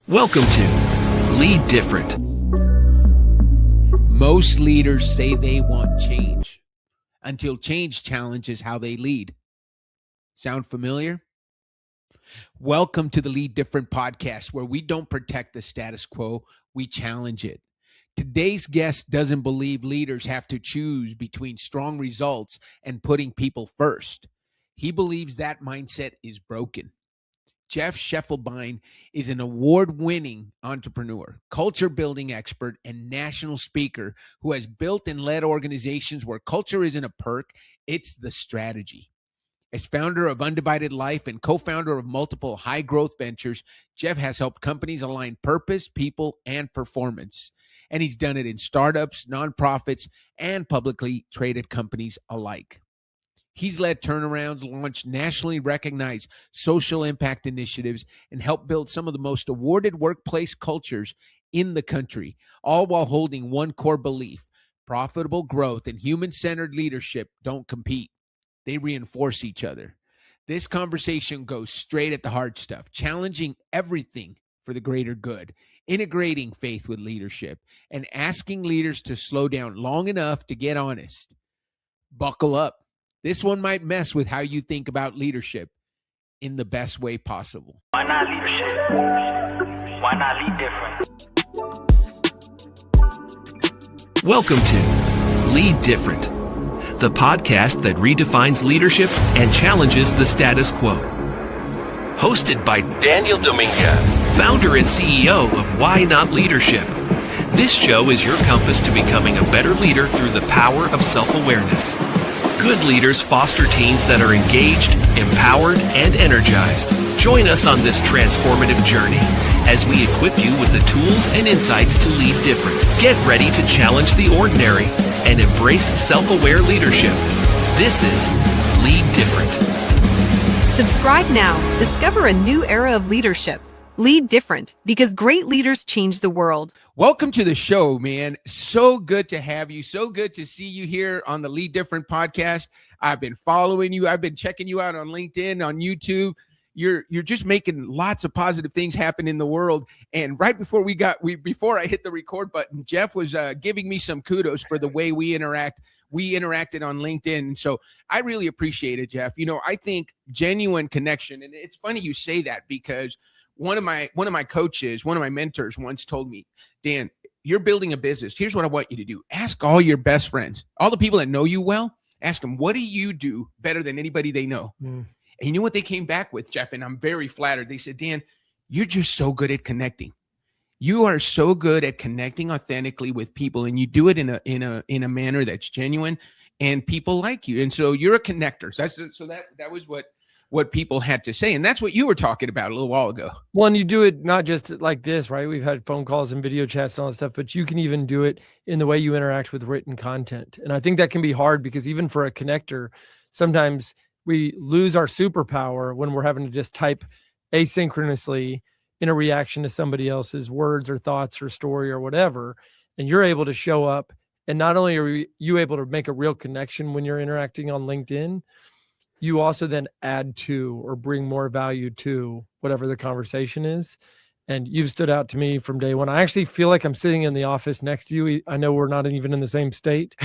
Welcome to Lead Different. Most leaders say they want change until change challenges how they lead. Sound familiar? Welcome to the Lead Different podcast, where we don't protect the status quo, we challenge it. Today's guest doesn't believe leaders have to choose between strong results and putting people first. He believes that mindset is broken. Jeff Schiefelbein is an award-winning entrepreneur, culture-building expert, and national speaker who has built and led organizations where culture isn't a perk, it's the strategy. As founder of Undivided Life and co-founder of multiple high-growth ventures, Jeff has helped companies align purpose, people, and performance. And he's done it in startups, nonprofits, and publicly traded companies alike. He's led turnarounds, launched nationally recognized social impact initiatives, and helped build some of the most awarded workplace cultures in the country, all while holding one core belief: profitable growth and human-centered leadership don't compete. They reinforce each other. This conversation goes straight at the hard stuff, challenging everything for the greater good, integrating faith with leadership, and asking leaders to slow down long enough to get honest. Buckle up. This one might mess with how you think about leadership in the best way possible. Why not leadership? Why not lead different? Welcome to Lead Different, the podcast that redefines leadership and challenges the status quo. Hosted by Daniel Dominguez, founder and CEO of Why Not Leadership. This show is your compass to becoming a better leader through the power of self-awareness. Good leaders foster teams that are engaged, empowered, and energized. Join us on this transformative journey as we equip you with the tools and insights to lead different. Get ready to challenge the ordinary and embrace self-aware leadership. This is Lead Different. Subscribe now. Discover a new era of leadership. Lead different, because great leaders change the world. Welcome to the show, man. So good to have you. So good to see you here on the Lead Different podcast. I've been following you. I've been checking you out on LinkedIn, on YouTube. You're just making lots of positive things happen in the world. And right before before I hit the record button, Jeff was giving me some kudos for the way we interact. We interacted on LinkedIn. And so I really appreciate it, Jeff. You know, I think genuine connection. And it's funny you say that, because one of my coaches, one of my mentors once told me, Dan, you're building a business. Here's what I want you to do. Ask all your best friends, all the people that know you well, ask them, what do you do better than anybody they know? And you know what they came back with, Jeff? And I'm very flattered. They said, Dan, you're just so good at connecting. You are so good at connecting authentically with people, and you do it in a manner that's genuine, and people like you. And so you're a connector. That was what people had to say. And that's what you were talking about a little while ago. Well, and you do it not just like this, right? We've had phone calls and video chats and all that stuff, but you can even do it in the way you interact with written content. And I think that can be hard, because even for a connector, sometimes we lose our superpower when we're having to just type asynchronously in a reaction to somebody else's words or thoughts or story or whatever. And you're able to show up, and not only are you able to make a real connection when you're interacting on LinkedIn, you also then add to or bring more value to whatever the conversation is. And you've stood out to me from day one. I actually feel like I'm sitting in the office next to you. I know we're not even in the same state,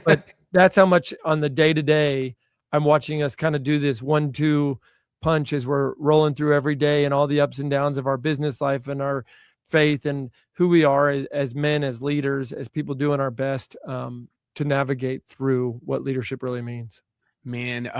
but that's how much on the day-to-day I'm watching us kind of do this 1-2 punch as we're rolling through every day, and all the ups and downs of our business life and our faith and who we are as men, as leaders, as people doing our best to navigate through what leadership really means. Man,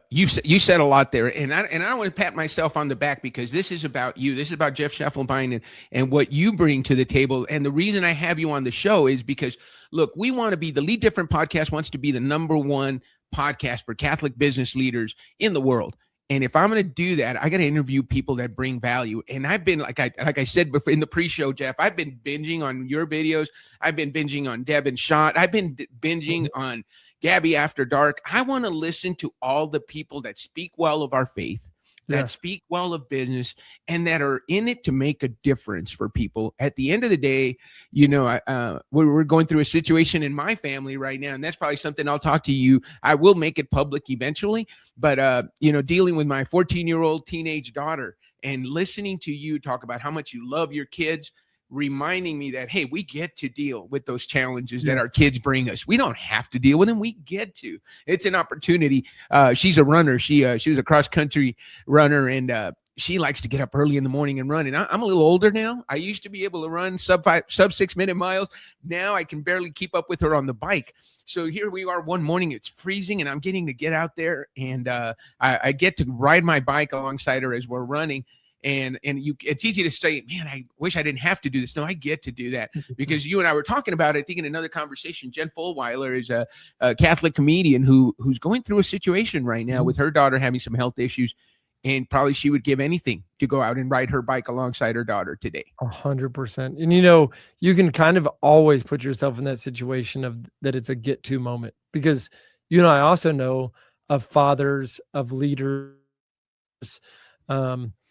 you said a lot there, and I don't want to pat myself on the back, because this is about you. This is about Jeff Schiefelbein and what you bring to the table. And the reason I have you on the show is because, look, we want to be the Lead Different podcast wants to be the number one podcast for Catholic business leaders in the world. And if I'm going to do that, I got to interview people that bring value. And I've been, like I said before in the pre-show, Jeff, I've been binging on your videos. I've been binging on Devin Schott. I've been binging on Gabby After Dark. I want to listen to all the people that speak well of our faith, that Yes. speak well of business, and that are in it to make a difference for people. At the end of the day, we're going through a situation in my family right now, and that's probably something I'll talk to you. I will make it public eventually, but dealing with my 14-year-old teenage daughter and listening to you talk about how much you love your kids, reminding me that, hey, we get to deal with those challenges that our kids bring us. We don't have to deal with them. We get to. It's an opportunity. She's a runner. She was a cross country runner, and she likes to get up early in the morning and run. And I'm a little older now. I used to be able to run sub 6 minute miles. Now I can barely keep up with her on the bike. So here we are one morning, it's freezing, and I'm getting to get out there, and I get to ride my bike alongside her as we're running. And it's easy to say, man, I wish I didn't have to do this. No, I get to do that because you and I were talking about it. I think in another conversation, Jen Fulweiler is a Catholic comedian who's going through a situation right now with her daughter having some health issues, and probably she would give anything to go out and ride her bike alongside her daughter today. 100%. And you can kind of always put yourself in that situation of that it's a get to moment, because I also know of fathers, of leaders,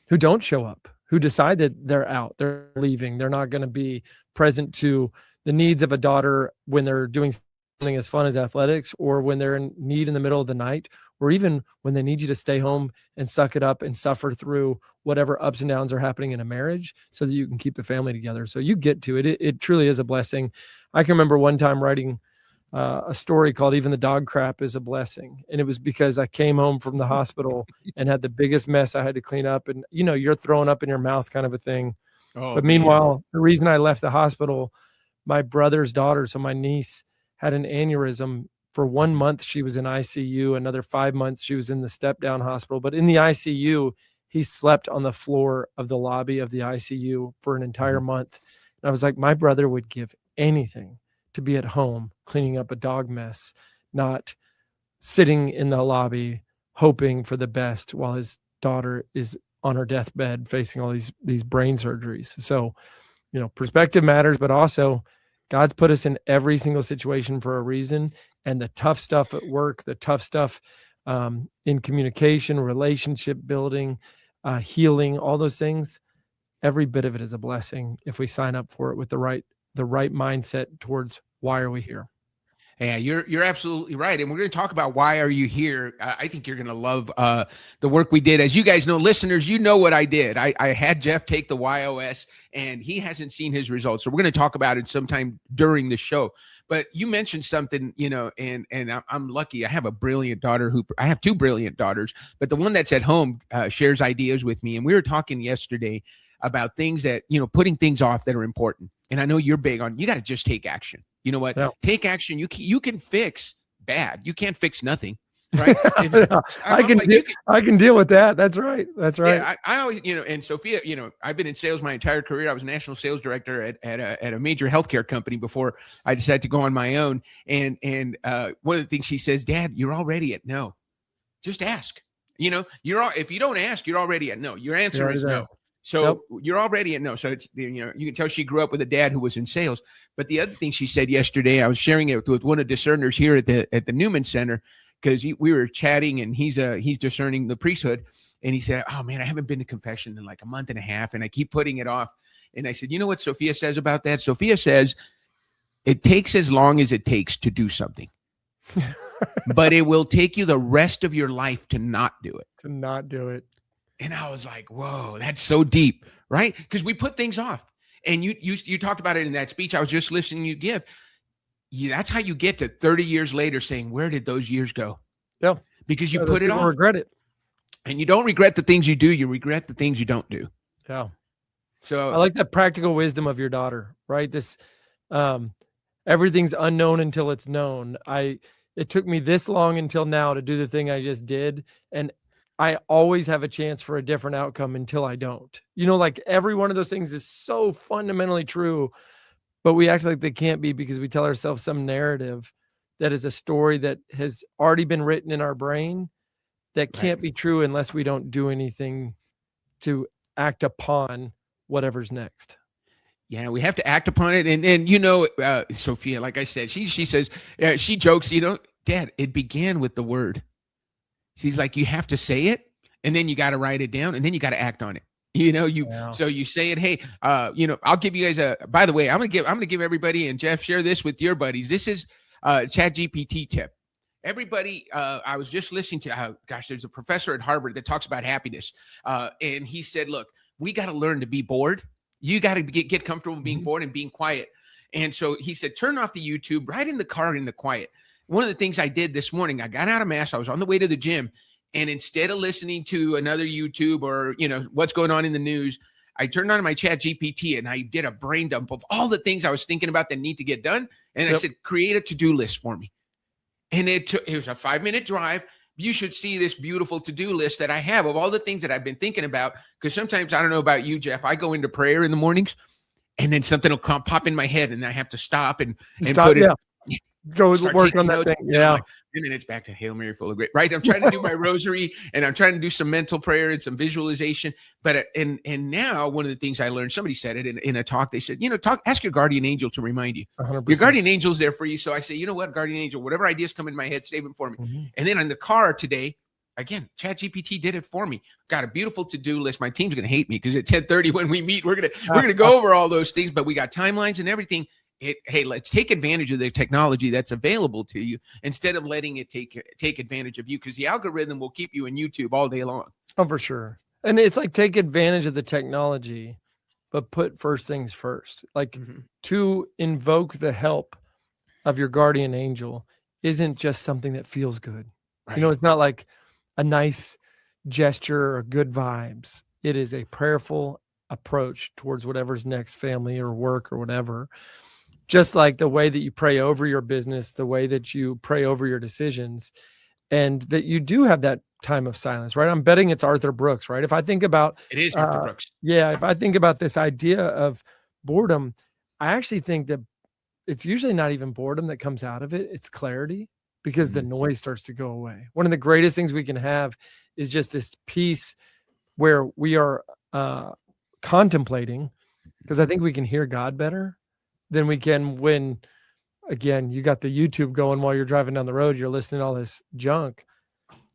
who don't show up, who decide that they're out, they're leaving, they're not going to be present to the needs of a daughter when they're doing something as fun as athletics, or when they're in need in the middle of the night, or even when they need you to stay home and suck it up and suffer through whatever ups and downs are happening in a marriage so that you can keep the family together. So you get to it. It truly is a blessing. I can remember one time writing a story called "Even the Dog Crap is a Blessing." And it was because I came home from the hospital and had the biggest mess I had to clean up. And, you're throwing up in your mouth kind of a thing. Oh, but meanwhile, the reason I left the hospital, my brother's daughter, so my niece, had an aneurysm. For 1 month, she was in ICU. Another 5 months, she was in the step-down hospital. But in the ICU, he slept on the floor of the lobby of the ICU for an entire month. And I was like, my brother would give anything to be at home cleaning up a dog mess, not sitting in the lobby hoping for the best while his daughter is on her deathbed facing all these brain surgeries. So, perspective matters, but also God's put us in every single situation for a reason. And the tough stuff at work, the tough stuff in communication, relationship building, healing, all those things, every bit of it is a blessing if we sign up for it with the right mindset towards why are we here. Yeah, you're absolutely right. And we're going to talk about why are you here. I think you're going to love the work we did. As you guys know, listeners, you know what I did. I had Jeff take the YOS, and he hasn't seen his results. So we're going to talk about it sometime during the show. But you mentioned something, and I'm lucky. I have a brilliant daughter I have two brilliant daughters, but the one that's at home shares ideas with me. And we were talking yesterday about things that, putting things off that are important. And I know you're big on, you got to just take action. You know what? Yeah. Take action. You can fix bad. You can't fix nothing. Right. I can deal with that. That's right. Yeah, I always, and Sophia, I've been in sales my entire career. I was national sales director at a major healthcare company before I decided to go on my own. And one of the things she says, Dad, you're already at no. Just ask. If you don't ask, you're already at no. Your answer is no. So you're already at no. So it's, you can tell she grew up with a dad who was in sales. But the other thing she said yesterday, I was sharing it with one of the discerners here at the Newman Center, because we were chatting, and he's discerning the priesthood. And he said, oh man, I haven't been to confession in like a month and a half, and I keep putting it off. And I said, you know what Sophia says about that? Sophia says, it takes as long as it takes to do something, but it will take you the rest of your life to not do it. And I was like, whoa, that's so deep, right? Because we put things off. And you talked about it in that speech I was just listening to you give. That's how you get to 30 years later saying, where did those years go? Yeah. Because you put it off. Regret it. And you don't regret the things you do. You regret the things you don't do. Yeah. So I like that practical wisdom of your daughter, right? This, everything's unknown until it's known. It took me this long until now to do the thing I just did. And I always have a chance for a different outcome until I don't. Like every one of those things is so fundamentally true, but we act like they can't be because we tell ourselves some narrative that is a story that has already been written in our brain that can't be true unless we don't do anything to act upon whatever's next. Yeah, we have to act upon it. And Sophia, like I said, she says, she jokes, Dad, it began with the word. She's like, you have to say it and then you got to write it down, and then you got to act on it. So you say it, hey, I'll give you guys by the way, I'm going to give everybody, and Jeff, share this with your buddies. This is Chat GPT tip. Everybody, I was just listening to there's a professor at Harvard that talks about happiness. And he said, look, we got to learn to be bored. You got to get comfortable being bored and being quiet. And so he said, turn off the YouTube, right in the car in the quiet. One of the things I did this morning, I got out of Mass. I was on the way to the gym. And instead of listening to another YouTube or, what's going on in the news, I turned on my Chat GPT and I did a brain dump of all the things I was thinking about that need to get done. And I said, create a to-do list for me. And it was a 5-minute drive. You should see this beautiful to-do list that I have of all the things that I've been thinking about. Because sometimes, I don't know about you, Jeff, I go into prayer in the mornings and then something will pop in my head and I have to stop and put it. Go work on that thing. Yeah. And then it's back to Hail Mary, full of grace, right? I'm trying to do my rosary and I'm trying to do some mental prayer and some visualization. But, and now one of the things I learned, somebody said it in a talk, they said, ask your guardian angel to remind you. 100%. Your guardian angel's there for you. So I say, you know what, guardian angel, whatever ideas come in my head, save them for me. Mm-hmm. And then in the car today, again, ChatGPT did it for me. Got a beautiful to-do list. My team's going to hate me because at 10:30 when we meet, we're gonna go over all those things, but we got timelines and everything. Hey, let's take advantage of the technology that's available to you instead of letting it take advantage of you, because the algorithm will keep you in YouTube all day long. Oh, for sure. And it's like, take advantage of the technology, but put first things first. Like to invoke the help of your guardian angel isn't just something that feels good. Right. It's not like a nice gesture or good vibes. It is a prayerful approach towards whatever's next, family or work or whatever. Just like the way that you pray over your business, the way that you pray over your decisions, and that you do have that time of silence, right? I'm betting it's Arthur Brooks, right? If I think about it is Arthur Brooks. Yeah. If I think about this idea of boredom, I actually think that it's usually not even boredom that comes out of it. It's clarity, because the noise starts to go away. One of the greatest things we can have is just this peace where we are contemplating, because I think we can hear God better than we can when, again, you got the YouTube going while you're driving down the road, you're listening to all this junk.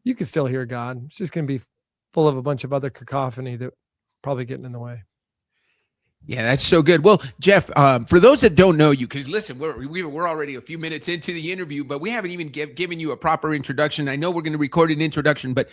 You can still hear God. It's just going to be full of a bunch of other cacophony that probably getting in the way. Yeah, that's so good. Well, Jeff, for those that don't know you, because listen, we're already a few minutes into the interview, but we haven't even given you a proper introduction. I know we're going to record an introduction, but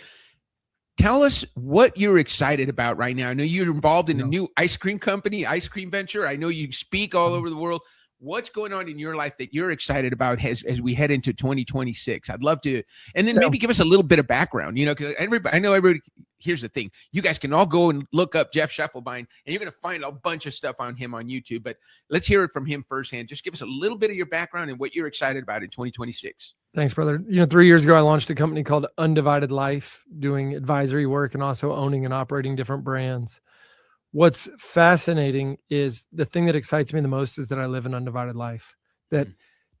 tell us what you're excited about right now. I know you're involved in a new ice cream company, ice cream venture. I know you speak all over the world. What's going on in your life that you're excited about as we head into 2026? I'd love to, and then maybe give us a little bit of background, because I know everybody, here's the thing. You guys can all go and look up Jeff Schiefelbein, and you're going to find a bunch of stuff on him on YouTube, but let's hear it from him firsthand. Just give us a little bit of your background and what you're excited about in 2026. Thanks, brother. 3 years ago, I launched a company called Undivided Life, doing advisory work and also owning and operating different brands. What's fascinating is the thing that excites me the most is that I live an undivided life, that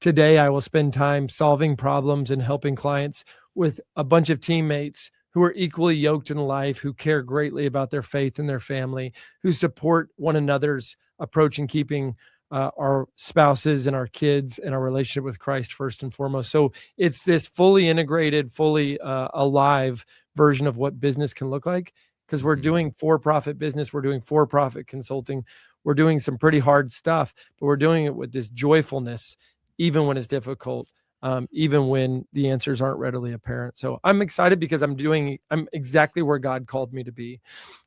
today I will spend time solving problems and helping clients with a bunch of teammates who are equally yoked in life, who care greatly about their faith and their family, who support one another's approach in keeping our spouses and our kids and our relationship with Christ first and foremost. So it's this fully integrated, fully alive version of what business can look like, because we're doing for-profit business, we're doing for-profit consulting, we're doing some pretty hard stuff, but we're doing it with this joyfulness, even when it's difficult, even when the answers aren't readily apparent. So I'm excited because I'm exactly where God called me to be.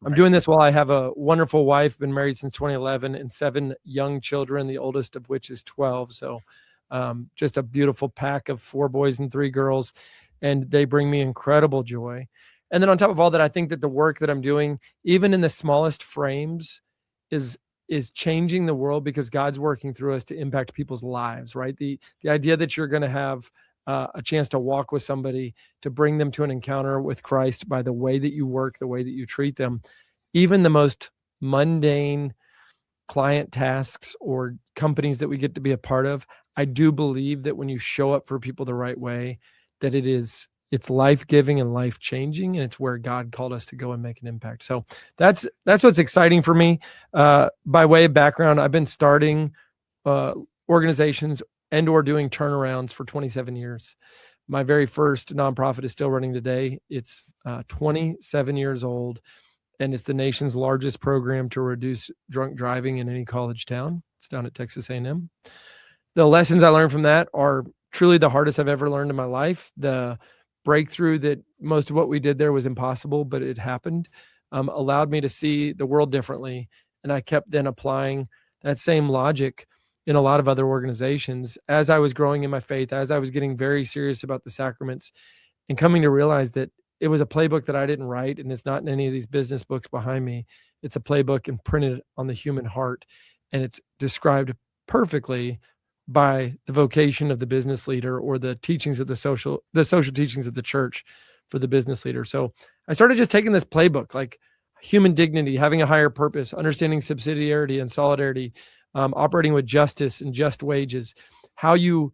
I'm doing this while I have a wonderful wife, been married since 2011, and 7 young children, the oldest of which is 12. So just a beautiful pack of 4 boys and 3 girls, and they bring me incredible joy. And then on top of all that, I think that the work that I'm doing, even in the smallest frames, is changing the world, because God's working through us to impact people's lives, right? The idea that you're going to have a chance to walk with somebody, to bring them to an encounter with Christ by the way that you work, the way that you treat them, even the most mundane client tasks or companies that we get to be a part of. I do believe that when you show up for people the right way, that it's life-giving and life-changing, and it's where God called us to go and make an impact. So that's what's exciting for me. By way of background, I've been starting organizations and or doing turnarounds for 27 years. My very first nonprofit is still running today. It's 27 years old, and it's the nation's largest program to reduce drunk driving in any college town. It's down at Texas A&M. The lessons I learned from that are truly the hardest I've ever learned in my life. The breakthrough that most of what we did there was impossible, but it happened, allowed me to see the world differently. And I kept then applying that same logic in a lot of other organizations as I was growing in my faith, as I was getting very serious about the sacraments, and coming to realize that it was a playbook that I didn't write, and it's not in any of these business books behind me. It's a playbook imprinted on the human heart, and it's described perfectly by the vocation of the business leader, or the teachings of the social teachings of the church for the business leader. So I started just taking this playbook, like human dignity, having a higher purpose, understanding subsidiarity and solidarity, operating with justice and just wages, how you,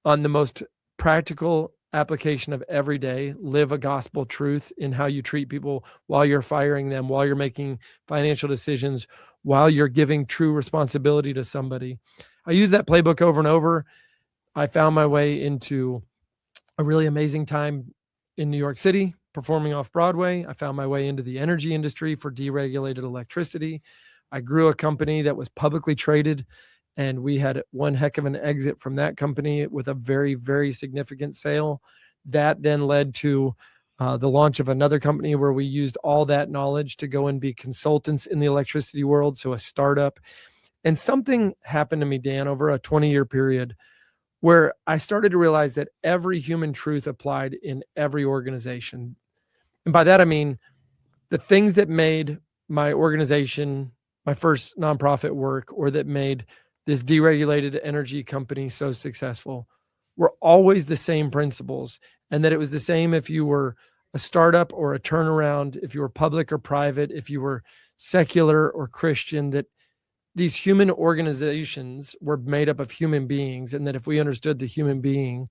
on the most practical application of every day, live a gospel truth in how you treat people while you're firing them, while you're making financial decisions, while you're giving true responsibility to somebody. I use that playbook over and over. I found my way into a really amazing time in New York City, performing off Broadway. I found my way into the energy industry for deregulated electricity. I grew a company that was publicly traded, and we had one heck of an exit from that company with a very, very significant sale. That then led to the launch of another company where we used all that knowledge to go and be consultants in the electricity world, so a startup. And something happened to me, Dan, over a 20-year period where I started to realize that every human truth applied in every organization. And by that, I mean the things that made my organization, my first nonprofit work, or that made this deregulated energy company so successful, were always the same principles. And that it was the same if you were a startup or a turnaround, if you were public or private, if you were secular or Christian, that these human organizations were made up of human beings, and that if we understood the human being,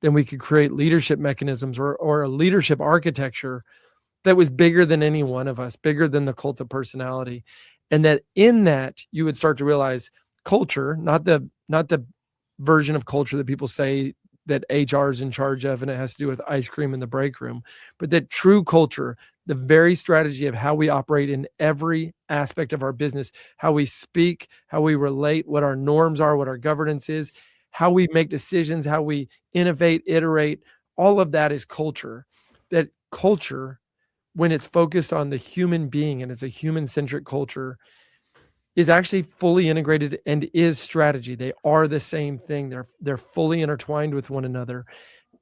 then we could create leadership mechanisms or a leadership architecture that was bigger than any one of us, bigger than the cult of personality. And that in that, you would start to realize culture, not the version of culture that people say that HR is in charge of, and it has to do with ice cream in the break room, but that true culture, the very strategy of how we operate in every aspect of our business, how we speak, how we relate, what our norms are, what our governance is, how we make decisions, how we innovate, iterate, all of that is culture. That culture, when it's focused on the human being and it's a human-centric culture, is actually fully integrated and is strategy. They are the same thing. They're fully intertwined with one another.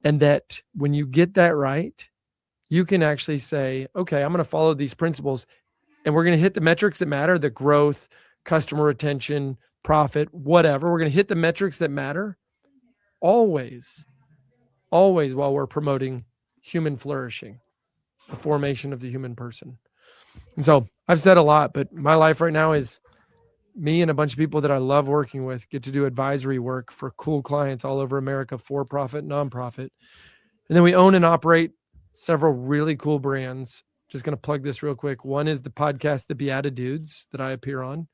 And that when you get that right, you can actually say, okay, I'm going to follow these principles, and we're going to hit the metrics that matter, the growth, customer retention, profit, whatever. We're going to hit the metrics that matter always while we're promoting human flourishing, the formation of the human person. And so I've said a lot, but my life right now is me and a bunch of people that I love working with get to do advisory work for cool clients all over America, for-profit, nonprofit. And then we own and operate several really cool brands. Just going to plug this real quick. One is the podcast, The Beatitudes, that I appear on.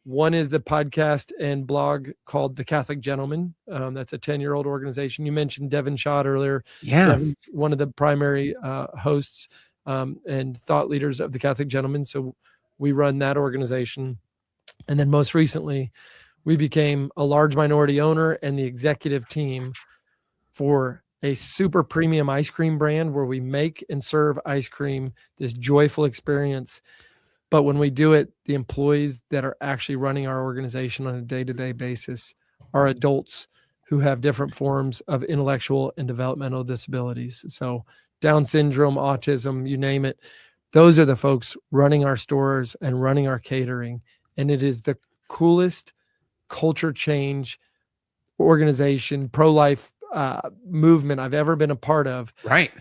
One is the podcast and blog called The Catholic Gentleman. That's a 10-year-old organization. You mentioned Devin Schott earlier. Yeah. Devin's one of the primary hosts and thought leaders of The Catholic Gentleman. So we run that organization. And then most recently, we became a large minority owner and the executive team for a super premium ice cream brand where we make and serve ice cream, this joyful experience. But when we do it, the employees that are actually running our organization on a day-to-day basis are adults who have different forms of intellectual and developmental disabilities. So Down syndrome, autism, you name it. Those are the folks running our stores and running our catering. And it is the coolest culture change organization, pro-life movement I've ever been a part of. Right.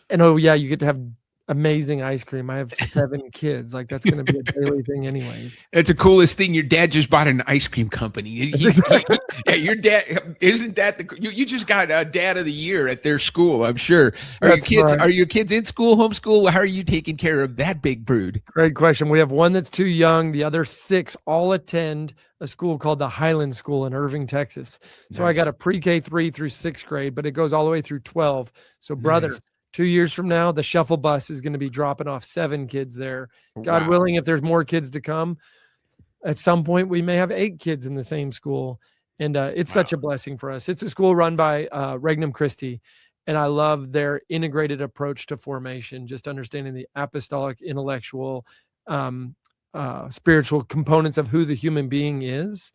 And oh yeah, you get to have amazing ice cream. I have 7 kids. Like that's going to be a daily thing anyway. It's the coolest thing. Your dad just bought an ice cream company. Yeah, your dad, isn't that you just got a dad of the year at their school, I'm sure. Are your kids in school, homeschool? How are you taking care of that big brood? Great question. We have one that's too young. The other 6 all attend a school called the Highland School in Irving, Texas. So nice. I got a pre-K 3 through 6th grade, but it goes all the way through 12. So brother, nice. 2 years from now, the shuttle bus is going to be dropping off 7 kids there. God willing, if there's more kids to come, at some point we may have 8 kids in the same school. And it's such a blessing for us. It's a school run by Regnum Christi. And I love their integrated approach to formation, just understanding the apostolic, intellectual, spiritual components of who the human being is.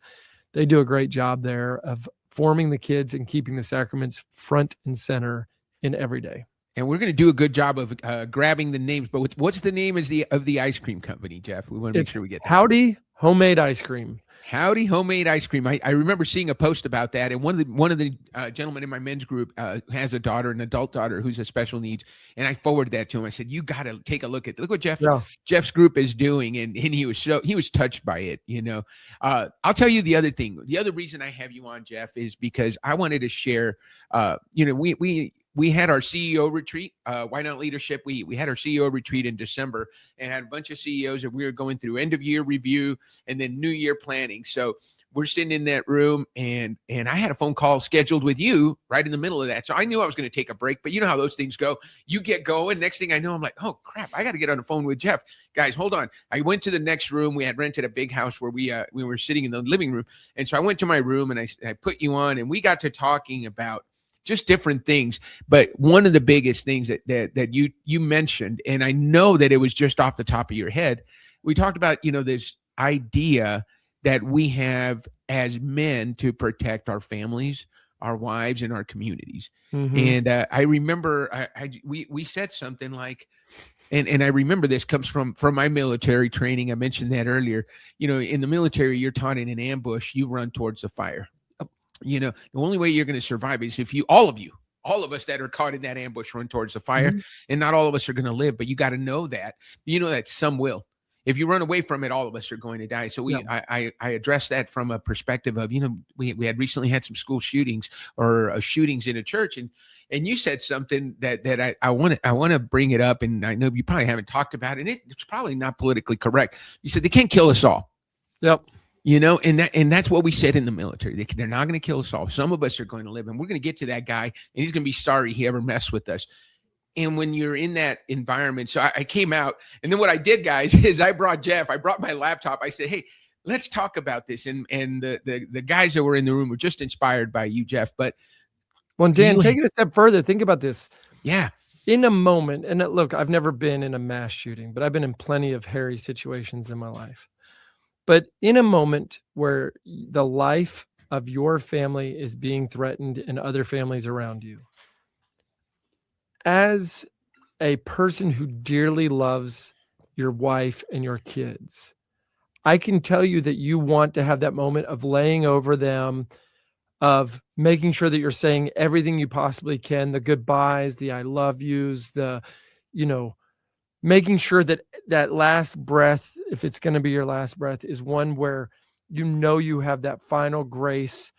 They do a great job there of forming the kids and keeping the sacraments front and center in every day. And we're going to do a good job of grabbing the names. But what's the name of the ice cream company, Jeff? We want to make sure we get that. Howdy Homemade Ice Cream. Howdy Homemade Ice Cream. I remember seeing a post about that. And one of the gentlemen in my men's group has a daughter, an adult daughter who's a special needs. And I forwarded that to him. I said, you got to take a look what Jeff's group is doing. And he was touched by it. You know, I'll tell you the other thing. The other reason I have you on, Jeff, is because I wanted to share, we had our CEO retreat, Why Not Leadership. We had our CEO retreat in December and had a bunch of CEOs, and we were going through end of year review and then new year planning. So we're sitting in that room, and I had a phone call scheduled with you right in the middle of that. So I knew I was going to take a break, but you know how those things go. You get going. Next thing I know, I'm like, oh crap, I got to get on the phone with Jeff. Guys, hold on. I went to the next room. We had rented a big house where we were sitting in the living room. And so I went to my room and I put you on, and we got to talking about just different things. But one of the biggest things that you mentioned, and I know that it was just off the top of your head, we talked about, this idea that we have as men to protect our families, our wives, and our communities. Mm-hmm. And I remember we said something like, and I remember this comes from my military training. I mentioned that earlier. In the military, you're taught in an ambush, you run towards the fire. The only way you're going to survive is if all of us that are caught in that ambush run towards the fire, mm-hmm. and not all of us are going to live, but you got to know that, that some will. If you run away from it, all of us are going to die. So I addressed that from a perspective of, we had recently had some school shootings or shootings in a church, and you said something that I want to bring it up, and I know you probably haven't talked about it, and it's probably not politically correct. You said they can't kill us all. Yep. And that's what we said in the military. They're not going to kill us all. Some of us are going to live, and we're going to get to that guy, and he's going to be sorry he ever messed with us. And when you're in that environment, so I came out, and then what I did, guys, is I brought my laptop. I said, hey, let's talk about this. And the guys that were in the room were just inspired by you, Jeff. But Dan, take it a step further. Think about this. Yeah. In a moment, and look, I've never been in a mass shooting, but I've been in plenty of hairy situations in my life. But in a moment where the life of your family is being threatened and other families around you, as a person who dearly loves your wife and your kids, I can tell you that you want to have that moment of laying over them, of making sure that you're saying everything you possibly can, the goodbyes, the I love yous, making sure that last breath, if it's going to be your last breath, is one where you have that final grace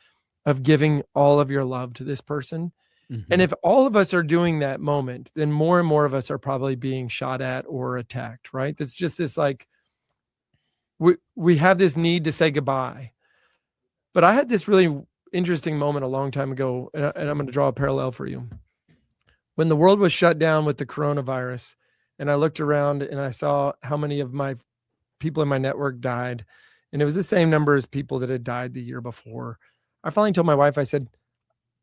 of giving all of your love to this person. Mm-hmm. And if all of us are doing that moment, then more and more of us are probably being shot at or attacked, right? That's just this we have this need to say goodbye. But I had this really interesting moment a long time ago, and I'm going to draw a parallel for you. When the world was shut down with the coronavirus, and I looked around and I saw how many of my people in my network died. And it was the same number as people that had died the year before. I finally told my wife, I said,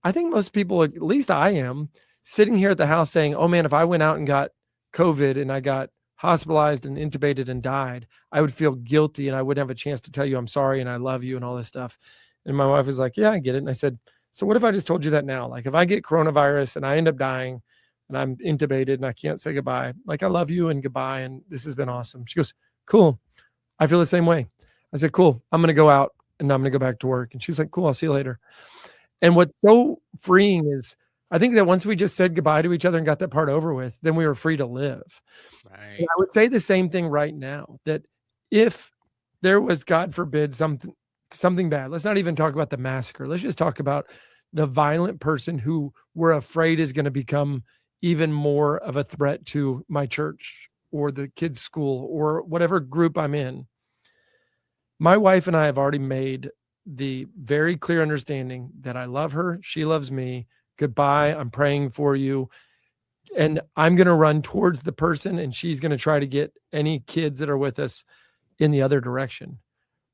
I think most people, at least I am, sitting here at the house saying, oh man, if I went out and got COVID and I got hospitalized and intubated and died, I would feel guilty and I wouldn't have a chance to tell you I'm sorry and I love you and all this stuff. And my wife was like, yeah, I get it. And I said, so what if I just told you that now? Like if I get coronavirus and I end up dying, and I'm intubated and I can't say goodbye, like I love you and goodbye, and this has been awesome. She goes, cool. I feel the same way. I said, cool. I'm going to go out and I'm going to go back to work. And she's like, cool, I'll see you later. And what's so freeing is I think that once we just said goodbye to each other and got that part over with, then we were free to live. Right. And I would say the same thing right now, that if there was, God forbid, something bad, let's not even talk about the massacre. Let's just talk about the violent person who we're afraid is going to become even more of a threat to my church or the kids' school or whatever group I'm in. My wife and I have already made the very clear understanding that I love her. She loves me. Goodbye. I'm praying for you. And I'm going to run towards the person, and she's going to try to get any kids that are with us in the other direction.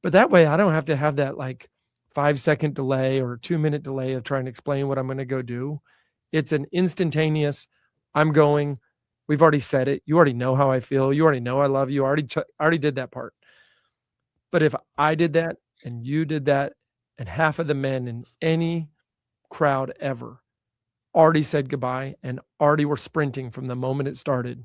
But that way I don't have to have that like 5-second delay or 2-minute delay of trying to explain what I'm going to go do. It's an instantaneous, I'm going, we've already said it. You already know how I feel. You already know I love you. I already did that part. But if I did that and you did that, and half of the men in any crowd ever already said goodbye and already were sprinting from the moment it started,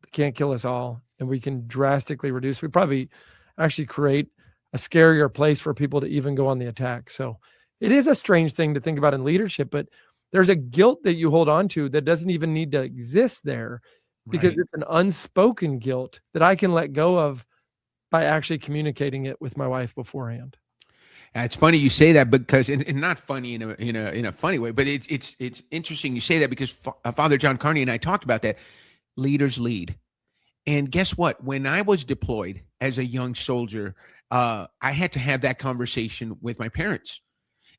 it can't kill us all. And we can drastically reduce. We probably actually create a scarier place for people to even go on the attack. So it is a strange thing to think about in leadership, but there's a guilt that you hold on to that doesn't even need to exist there, because it's an unspoken guilt that I can let go of by actually communicating it with my wife beforehand. It's funny you say that, because, and not funny in a funny way, but it's interesting you say that, because Father John Carney and I talked about that. Leaders lead. And guess what? When I was deployed as a young soldier, I had to have that conversation with my parents.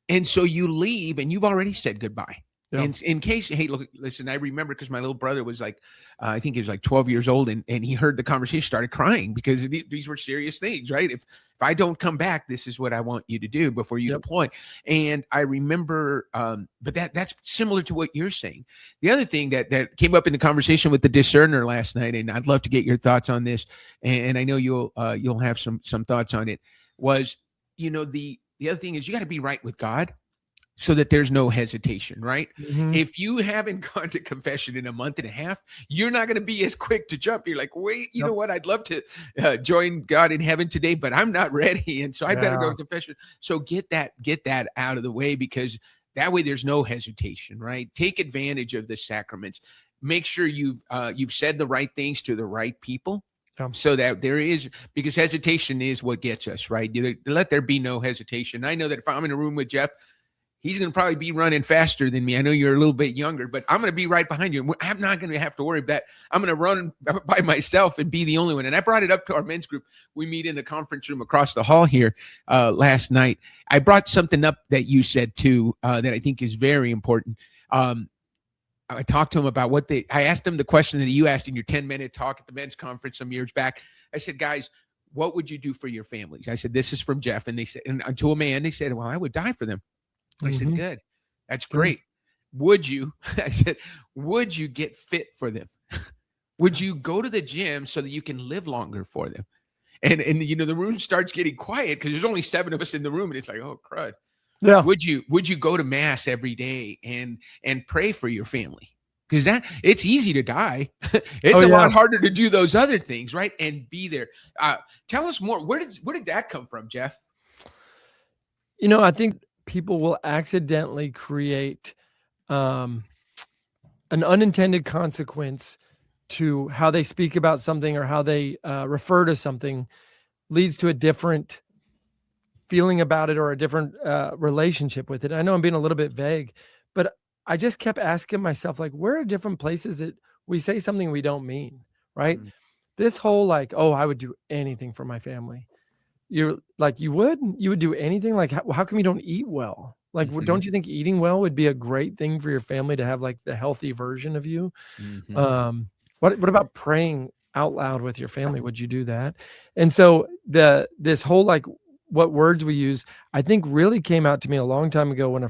And so you leave and you've already said goodbye. Yeah. And in case, hey, look, listen, I remember, because my little brother was like, I think he was like 12 years old, and he heard the conversation, started crying, because these were serious things, right? If I don't come back, this is what I want you to do before you deploy. And I remember, but that's similar to what you're saying. The other thing that came up in the conversation with the discerner last night, and I'd love to get your thoughts on this, and I know you'll have some thoughts on it, was, the other thing is, you got to be right with God, so that there's no hesitation, right? Mm-hmm. If you haven't gone to confession in a month and a half, you're not going to be as quick to jump. You're like, wait, you know what? I'd love to join God in heaven today, but I'm not ready. And so I better go to confession. So get that out of the way, because that way there's no hesitation, right? Take advantage of the sacraments. Make sure you've said the right things to the right people. So that there is, because hesitation is what gets us, right? Let there be no hesitation. I know that if I'm in a room with Jeff, he's going to probably be running faster than me. I know you're a little bit younger, but I'm going to be right behind you. I'm not going to have to worry about that. I'm going to run by myself and be the only one. And I brought it up to our men's group. We meet in the conference room across the hall here last night. I brought something up that you said too that I think is very important. I talked to him about I asked him the question that you asked in your 10-minute talk at the men's conference some years back. I said, guys, what would you do for your families? I said, this is from Jeff. And they said, and to a man, they said, well, I would die for them. I said, good. That's great. Would you, I said, would you get fit for them? Would you go to the gym so that you can live longer for them? And the room starts getting quiet, because there's only 7 of us in the room, and it's like, oh, crud. Yeah. Would you go to mass every day and pray for your family? Because it's easy to die. It's a lot harder to do those other things, right? And be there. Tell us more. Where did that come from, Jeff? I think people will accidentally create an unintended consequence to how they speak about something, or how they refer to something, leads to a different feeling about it, or a different relationship with it. I know I'm being a little bit vague, but I just kept asking myself, like, where are different places that we say something we don't mean, right? Mm-hmm. This whole like, oh, I would do anything for my family. You're like, you would do anything? Like, how come you don't eat well? Like, don't you think eating well would be a great thing for your family to have, like, the healthy version of you? Mm-hmm. What about praying out loud with your family? Would you do that? And so this whole, like, what words we use, I think really came out to me a long time ago when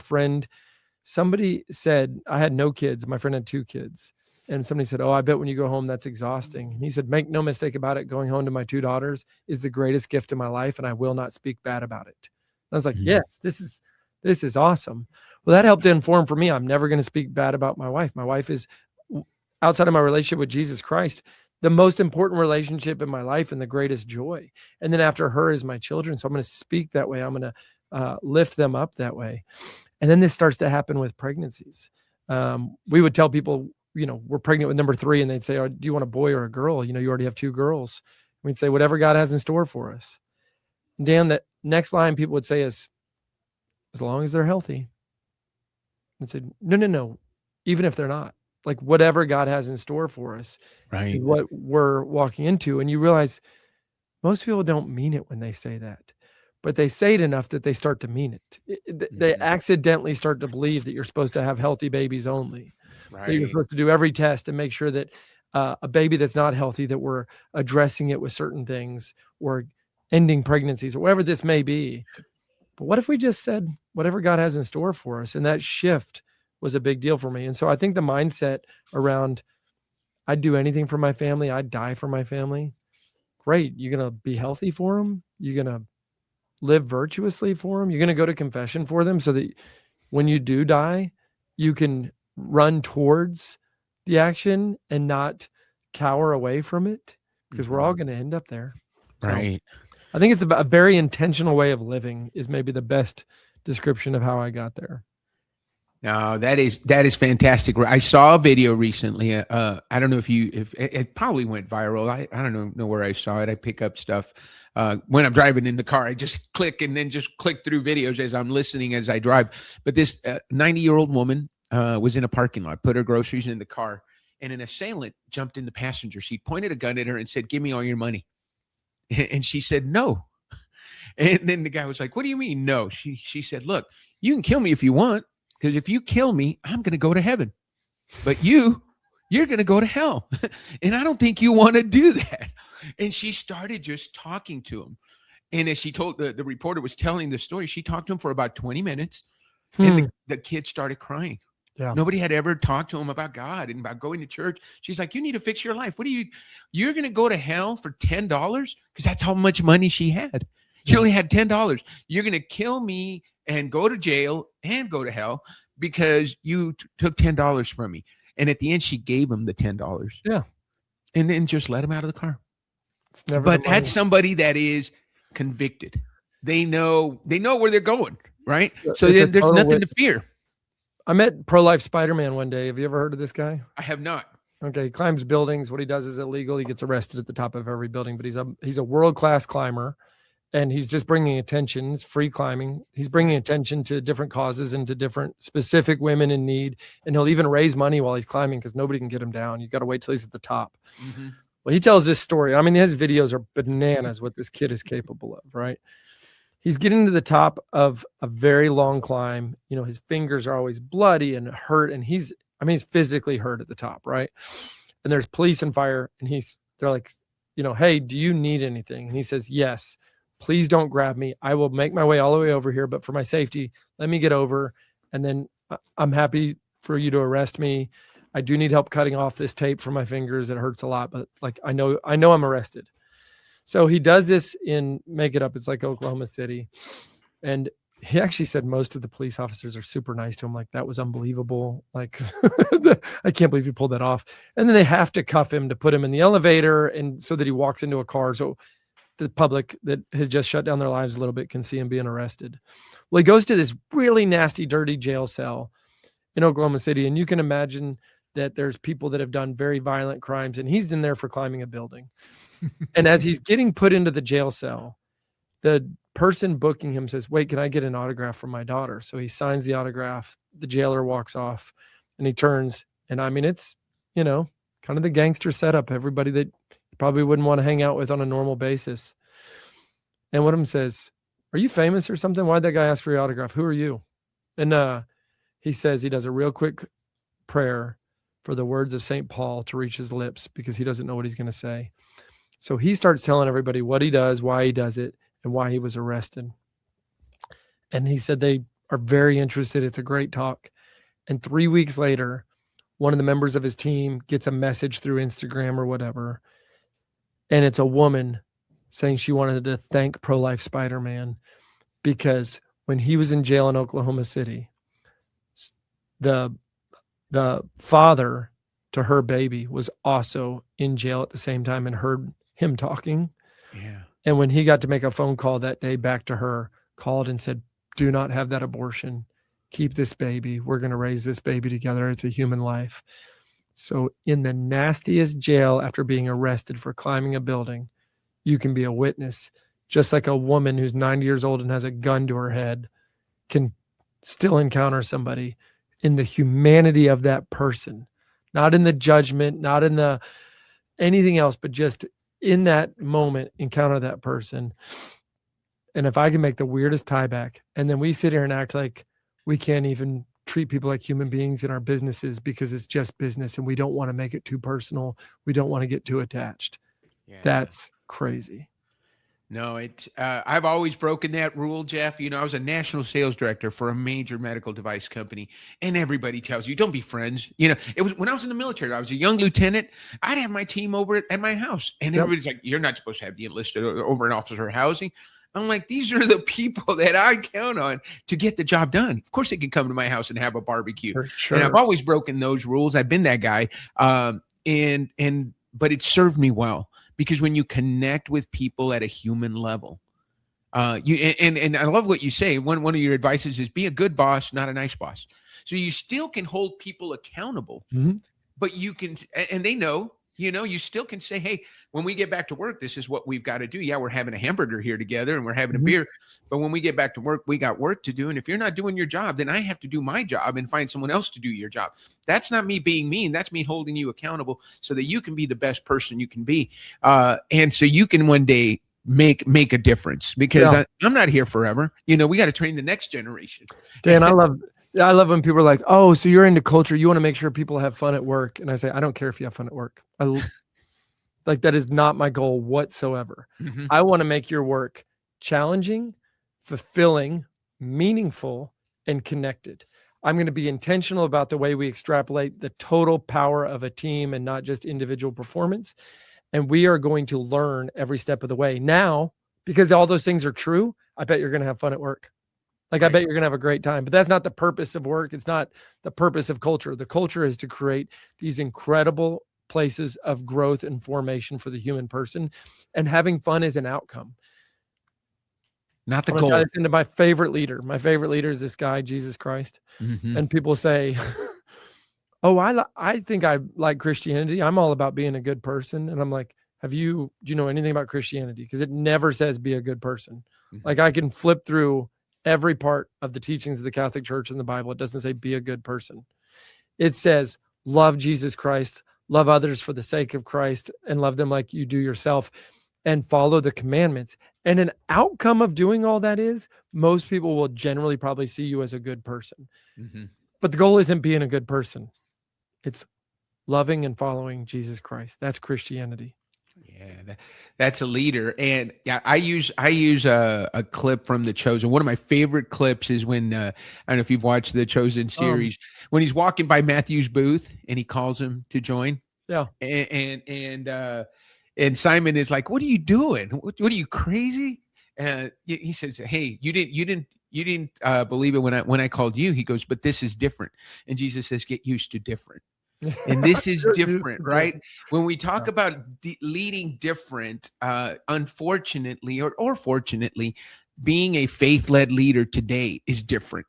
somebody said, I had no kids. My friend had 2 kids. And somebody said, oh, I bet when you go home, that's exhausting. And he said, make no mistake about it. Going home to my 2 daughters is the greatest gift of my life, and I will not speak bad about it. And I was like, yes, this is awesome. Well, that helped to inform for me. I'm never going to speak bad about my wife. My wife is, outside of my relationship with Jesus Christ, the most important relationship in my life and the greatest joy. And then after her is my children. So I'm going to speak that way. I'm going to lift them up that way. And then this starts to happen with pregnancies. we would tell people, we're pregnant with number 3, and they'd say, do you want a boy or a girl? You already have 2 girls. We'd say, whatever God has in store for us. And Dan, that next line people would say is, as long as they're healthy. And say, no, even if they're not, like whatever God has in store for us, Right. is what we're walking into. And you realize most people don't mean it when they say that, but they say it enough that they start to mean it. They accidentally start to believe that you're supposed to have healthy babies only, that you're supposed to do every test and make sure that a baby that's not healthy, that we're addressing it with certain things or ending pregnancies or whatever this may be. But what if we just said whatever God has in store for us? And that shift was a big deal for me. And so I think the mindset around I'd do anything for my family, I'd die for my family. Great. You're going to be healthy for them. You're going to live virtuously for them. You're going to go to confession for them so that when you do die, you can run towards the action and not cower away from it, because we're all going to end up there. So Right. I think it's a very intentional way of living is maybe the best description of how I got there. No, that is fantastic. I saw a video recently. I don't know if it probably went viral. I don't know where I saw it. I pick up stuff when I'm driving in the car. I just click and then just click through videos as I'm listening as I drive. But this 90-year-old woman was in a parking lot, put her groceries in the car, and an assailant jumped in the passenger seat, pointed a gun at her, and said, "Give me all your money." And she said, "No." And then the guy was like, "What do you mean, no?" She said, "Look, you can kill me if you want. Because if you kill me, I'm going to go to heaven. But you're going to go to hell. And I don't think you want to do that." And she started just talking to him. And as she told the reporter was telling the story, she talked to him for about 20 minutes. And the kid started crying. Yeah. Nobody had ever talked to him about God and about going to church. She's like, "You need to fix your life. You're going to go to hell for $10?" Because that's how much money she had. She only had $10. "You're going to kill me and go to jail and go to hell because you took $10 from me." And at the end, she gave him the $10. Yeah. And then just let him out of the car. It's never But that's somebody that is convicted. They know where they're going, right? So then there's nothing to fear. I met pro-life Spider-Man one day. Have you ever heard of this guy? I have not. Okay, he climbs buildings. What he does is illegal. He gets arrested at the top of every building, but he's a world-class climber. And he's just bringing attention. It's free climbing. He's bringing attention to different causes and to different specific women in need. And he'll even raise money while he's climbing because nobody can get him down. You got to wait till he's at the top. Mm-hmm. Well, he tells this story. I mean, his videos are bananas what this kid is capable of, right? He's getting to the top of a very long climb. His fingers are always bloody and hurt. And he's physically hurt at the top, right? And there's police and fire. And they're like, "Hey, do you need anything?" And he says, "Yes. Please don't grab me. I will make my way all the way over here, but for my safety, let me get over. And then I'm happy for you to arrest me. I do need help cutting off this tape from my fingers. It hurts a lot, but like, I know I'm arrested." So he does this make it up. It's like Oklahoma City. And he actually said most of the police officers are super nice to him. Like, that was unbelievable. Like, I can't believe you pulled that off. And then they have to cuff him to put him in the elevator and so that he walks into a car. So the public that has just shut down their lives a little bit can see him being arrested. Well, he goes to this really nasty, dirty jail cell in Oklahoma City. And you can imagine that there's people that have done very violent crimes, and he's in there for climbing a building. And as he's getting put into the jail cell, the person booking him says, "Wait, can I get an autograph from my daughter?" So he signs the autograph. The jailer walks off and he turns. And I mean, it's, kind of the gangster setup, everybody that probably wouldn't want to hang out with on a normal basis. And one of them says, "Are you famous or something? Why'd that guy ask for your autograph? Who are you?" And he says he does a real quick prayer for the words of St. Paul to reach his lips because he doesn't know what he's going to say. So he starts telling everybody what he does, why he does it, and why he was arrested. And he said they are very interested. It's a great talk. And 3 weeks later, one of the members of his team gets a message through Instagram or whatever. And it's a woman saying she wanted to thank pro-life Spider-Man because when he was in jail in Oklahoma City, the father to her baby was also in jail at the same time and heard him talking. Yeah. And when he got to make a phone call that day back to her, called and said, "Do not have that abortion. keep this baby. We're going to raise this baby together. It's a human life. So in the nastiest jail after being arrested for climbing a building, you can be a witness, just like a woman who's 90 years old and has a gun to her head can still encounter somebody in the humanity of that person, not in the judgment, not in the anything else, but just in that moment, encounter that person. And if I can make the weirdest tie back, and then we sit here and act like we can't even treat people like human beings in our businesses because it's just business and we don't want to make it too personal. We don't want to get too attached. Yeah. That's crazy. No, I've always broken that rule, Jeff. You know, I was a national sales director for a major medical device company, and everybody tells you, don't be friends. You know, it was when I was in the military, I was a young lieutenant. I'd have my team over at my house, and everybody's like, you're not supposed to have the enlisted over in officer housing. I'm like, these are the people that I count on to get the job done. Of course, they can come to my house and have a barbecue. For sure. And I've always broken those rules. I've been that guy. But it served me well, because when you connect with people at a human level, and I love what you say. One of your advices is be a good boss, not a nice boss. So you still can hold people accountable, but you can, and they know. You know, you still can say, hey, when we get back to work, this is what we've got to do. Yeah, we're having a hamburger here together and we're having a beer. But when we get back to work, we got work to do. And if you're not doing your job, then I have to do my job and find someone else to do your job. That's not me being mean. That's me holding you accountable so that you can be the best person you can be. And so you can one day make a difference, because I'm not here forever. You know, we got to train the next generation. Dan, I love when people are like, oh, so you're into culture. You want to make sure people have fun at work. And I say, I don't care if you have fun at work. Like, that is not my goal whatsoever. I want to make your work challenging, fulfilling, meaningful, and connected. I'm going to be intentional about the way we extrapolate the total power of a team and not just individual performance. And we are going to learn every step of the way. Now, because all those things are true, I bet you're going to have fun at work. Like, I bet you're going to have a great time, but that's not the purpose of work. It's not the purpose of culture. The culture is to create these incredible places of growth and formation for the human person, and having fun is an outcome. Not the goal. Tie this into my favorite leader. My favorite leader is this guy, Jesus Christ. And people say, oh, I think I like Christianity. I'm all about being a good person. And I'm like, do you know anything about Christianity? Because it never says be a good person. Like, I can flip through every part of the teachings of the Catholic Church in the Bible. It doesn't say be a good person. It says love Jesus Christ, love others for the sake of Christ, and love them like you do yourself, and follow the commandments. And an outcome of doing all that is most people will generally probably see you as a good person. But the goal isn't being a good person. It's loving and following Jesus Christ. That's Christianity. Yeah, that's a leader. And yeah, I use a clip from The Chosen. One of my favorite clips is when I don't know if you've watched The Chosen series, when he's walking by Matthew's booth and he calls him to join. Yeah. And Simon is like, "What are you doing? What are you, crazy?" He says, "Hey, you didn't believe it when I called you." He goes, "But this is different." And Jesus says, "Get used to different." And this is different, right? When we talk about leading different, unfortunately or fortunately, being a faith-led leader today is different,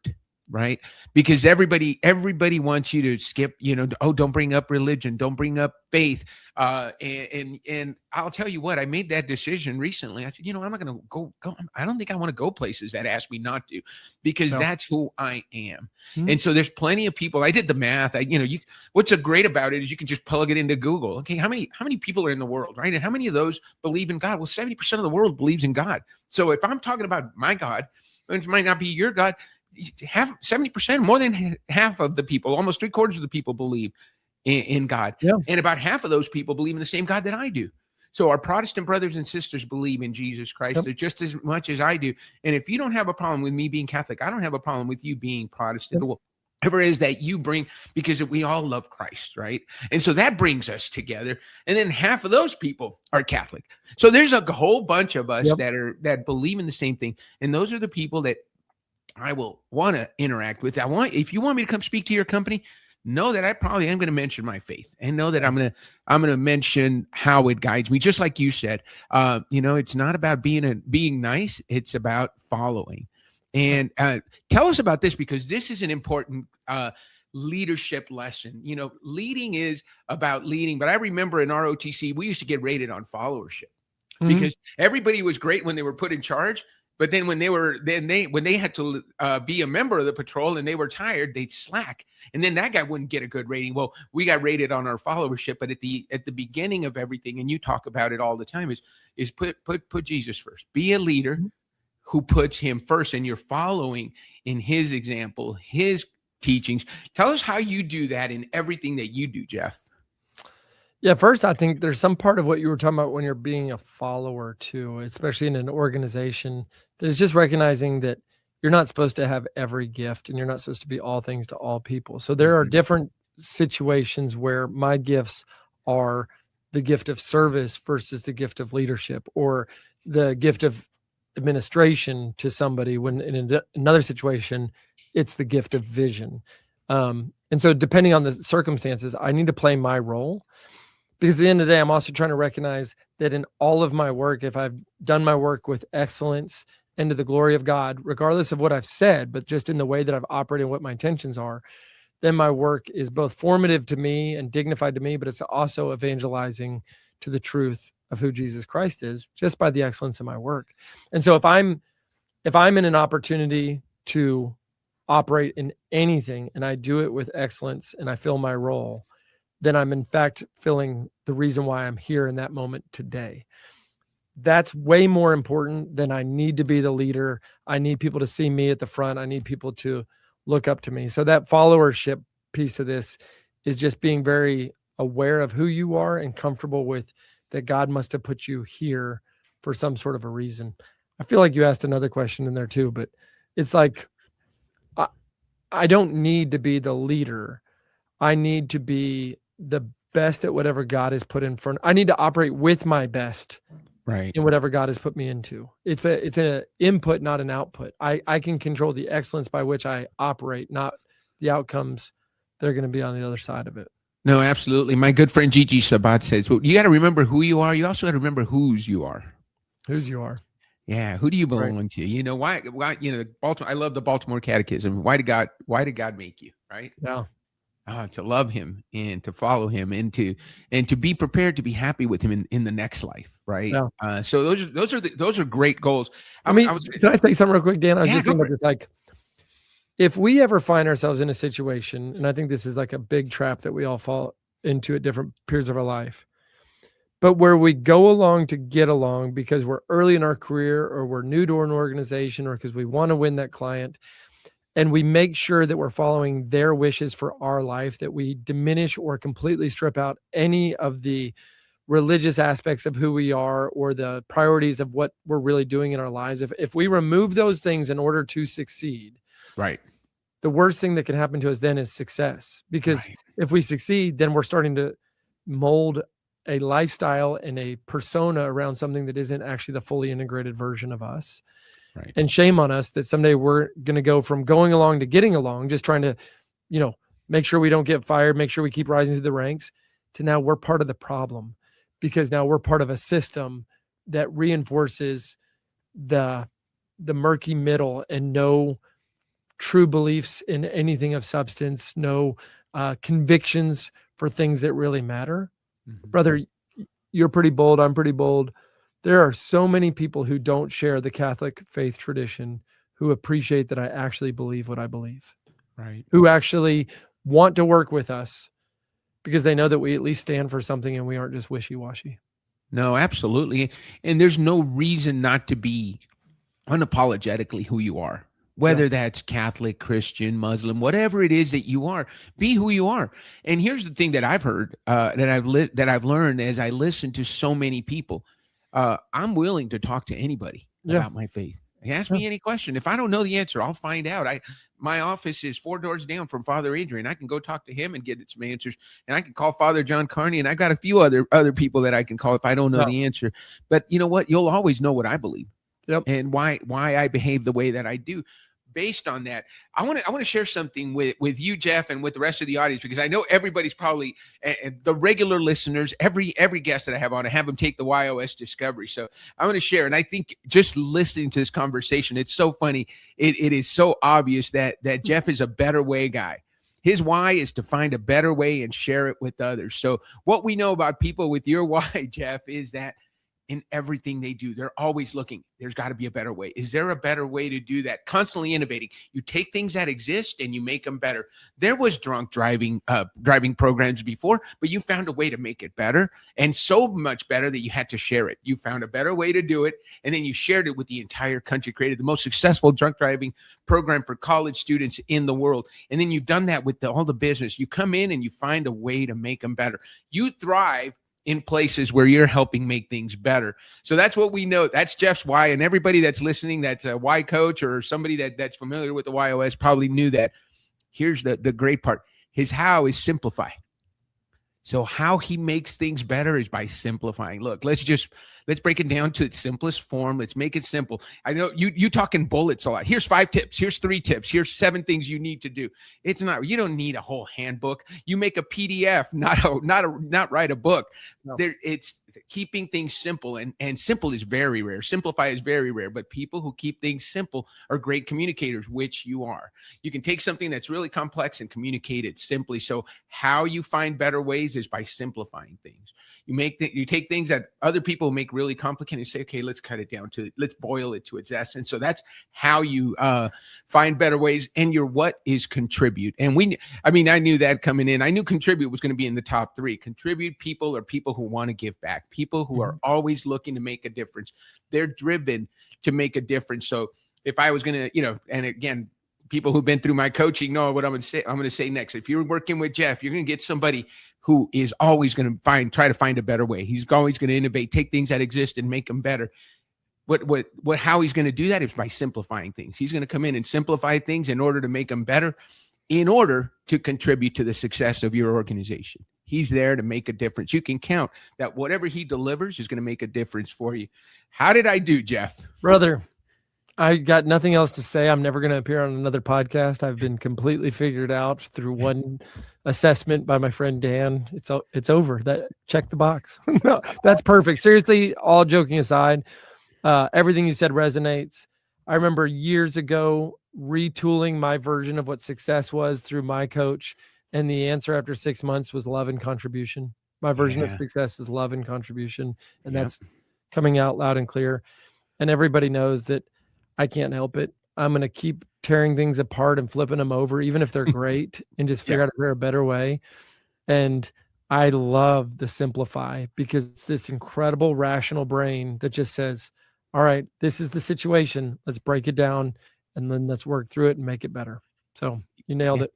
right? Because everybody wants you to skip, don't bring up religion, don't bring up faith. And I'll tell you what, I made that decision recently. I said, I'm not going to go. I don't think I want to go places that ask me not to, because that's who I am. And so there's plenty of people. I did the math. What's so great about it is you can just plug it into Google. Okay, how many people are in the world, right? And how many of those believe in God? Well, 70% of the world believes in God. So if I'm talking about my God, it might not be your God. 70%, more than half of the people, almost 3/4 of the people believe in God. Yeah. And about half of those people believe in the same God that I do. So our Protestant brothers and sisters believe in Jesus Christ. They're just as much as I do. And if you don't have a problem with me being Catholic, I don't have a problem with you being Protestant. Whatever it is that you bring, because we all love Christ, right? And so that brings us together. And then half of those people are Catholic. So there's a whole bunch of us that believe in the same thing. And those are the people that I will want to interact with. If you want me to come speak to your company, know that I probably am going to mention my faith, and know that I'm going to mention how it guides me. Just like you said, it's not about being nice. It's about following. And tell us about this, because this is an important leadership lesson. You know, leading is about leading. But I remember in ROTC, we used to get rated on followership because everybody was great when they were put in charge. But then when they had to be a member of the patrol and they were tired, they'd slack. And then that guy wouldn't get a good rating. Well, we got rated on our followership, but at the beginning of everything, and you talk about it all the time, is put Jesus first. Be a leader who puts him first, and you're following in his example, his teachings. Tell us how you do that in everything that you do, Jeff. Yeah, first, I think there's some part of what you were talking about when you're being a follower too, especially in an organization. There's just recognizing that you're not supposed to have every gift and you're not supposed to be all things to all people. So there are different situations where my gifts are the gift of service versus the gift of leadership, or the gift of administration to somebody, when in another situation, it's the gift of vision. And so depending on the circumstances, I need to play my role. Because at the end of the day, I'm also trying to recognize that in all of my work, if I've done my work with excellence and to the glory of God, regardless of what I've said, but just in the way that I've operated and what my intentions are, then my work is both formative to me and dignified to me, but it's also evangelizing to the truth of who Jesus Christ is, just by the excellence of my work. And so if I'm in an opportunity to operate in anything and I do it with excellence and I fill my role, then I'm in fact filling the reason why I'm here in that moment today. That's way more important than I need to be the leader. I need people to see me at the front. I need people to look up to me. So that followership piece of this is just being very aware of who you are and comfortable with that God must have put you here for some sort of a reason. I feel like you asked another question in there too, but it's like, I don't need to be the leader. I need to be the best at whatever God has put in front. I need to operate with my best, right, in whatever God has put me into. It's an input, not an output. I can control the excellence by which I operate, not the outcomes that are going to be on the other side of it. No, absolutely. My good friend Gigi Sabat says, well, you got to remember who you are. You also got to remember whose you are. Whose you are. Yeah. Who do you belong to? You know, why, you know, Baltimore, I love the Baltimore Catechism. Why did God make you? Right. Yeah. To love him and to follow him and to be prepared to be happy with him in the next life. Right. Yeah. So those are great goals. Can I say something real quick, Dan? I was just thinking, like, if we ever find ourselves in a situation, and I think this is like a big trap that we all fall into at different periods of our life, but where we go along to get along because we're early in our career or we're new to an organization or because we want to win that client, and we make sure that we're following their wishes for our life, that we diminish or completely strip out any of the religious aspects of who we are or the priorities of what we're really doing in our lives. If we remove those things in order to succeed, right, the worst thing that can happen to us then is success. Because if we succeed, then we're starting to mold a lifestyle and a persona around something that isn't actually the fully integrated version of us. Right. And shame on us that someday we're going to go from going along to getting along, just trying to, you know, make sure we don't get fired, make sure we keep rising to the ranks, to now we're part of the problem because now we're part of a system that reinforces the murky middle and no true beliefs in anything of substance, no convictions for things that really matter. Mm-hmm. Brother, you're pretty bold. I'm pretty bold. There are so many people who don't share the Catholic faith tradition who appreciate that I actually believe what I believe, right? Who actually want to work with us because they know that we at least stand for something and we aren't just wishy-washy. No, absolutely. And there's no reason not to be unapologetically who you are, whether that's Catholic, Christian, Muslim, whatever it is that you are, be who you are. And here's the thing that I've heard, that I've learned as I listen to so many people. I'm willing to talk to anybody about my faith. Ask me any question. If I don't know the answer, I'll find out. My office is 4 doors down from Father Adrian. I can go talk to him and get some answers. And I can call Father John Carney, and I got a few other people that I can call if I don't know the answer. But you know what? You'll always know what I believe and why I behave the way that I do. based on that, I want to share something with you, Jeff, and with the rest of the audience, because I know everybody's probably the regular listeners. Every guest that I have on, I have them take the YOS Discovery. So I want to share, and I think just listening to this conversation, it's so funny. It is so obvious that Jeff is a better way guy. His why is to find a better way and share it with others. So what we know about people with your why, Jeff, is that in everything they do, they're always looking. There's got to be a better way. Is there a better way to do that? Constantly innovating. You take things that exist and you make them better. There was drunk driving programs before, but you found a way to make it better, and so much better that you had to share it. You found a better way to do it, and then you shared it with the entire country, created the most successful drunk driving program for college students in the world. And then you've done that with all the business. You come in and you find a way to make them better. You thrive in places where you're helping make things better. So that's what we know. That's Jeff's why. And everybody that's listening, that's a why coach or somebody that's familiar with the YOS probably knew that. Here's the great part. His how is simplify. So how he makes things better is by simplifying. Look, let's break it down to its simplest form. Let's make it simple. I know you talk in bullets a lot. Here's 5 tips. Here's 3 tips. Here's 7 things you need to do. It's not, you don't need a whole handbook. You make a PDF, not write a book. No. It's keeping things simple, and simple is very rare. Simplify is very rare, but people who keep things simple are great communicators, which you are. You can take something that's really complex and communicate it simply. So how you find better ways is by simplifying things. You take things that other people make really complicated and say, okay, let's cut it down let's boil it to its essence. So that's how you find better ways. And your what is contribute. And I knew that coming in. I knew contribute was going to be in the top 3. Contribute people are people who want to give back, people who are always looking to make a difference. They're driven to make a difference. So if I was going to, and again, people who've been through my coaching know what I'm going to say. I'm going to say next. If you're working with Jeff, you're going to get somebody who is always going to try to find a better way. He's always going to innovate, take things that exist and make them better. How he's going to do that is by simplifying things. He's going to come in and simplify things in order to make them better, in order to contribute to the success of your organization. He's there to make a difference. You can count that whatever he delivers is going to make a difference for you. How did I do, Jeff? Brother, I got nothing else to say. I'm never going to appear on another podcast. I've been completely figured out through one assessment by my friend Dan. It's over. That check the box. No, that's perfect. Seriously, all joking aside, everything you said resonates. I remember years ago retooling my version of what success was through my coach, and the answer after 6 months was love and contribution. My version of success is love and contribution, and that's coming out loud and clear. And everybody knows that I can't help it. I'm going to keep tearing things apart and flipping them over, even if they're great, and just figure out a better way. And I love the simplify, because it's this incredible rational brain that just says, all right, this is the situation. Let's break it down, and then let's work through it and make it better. So you nailed it.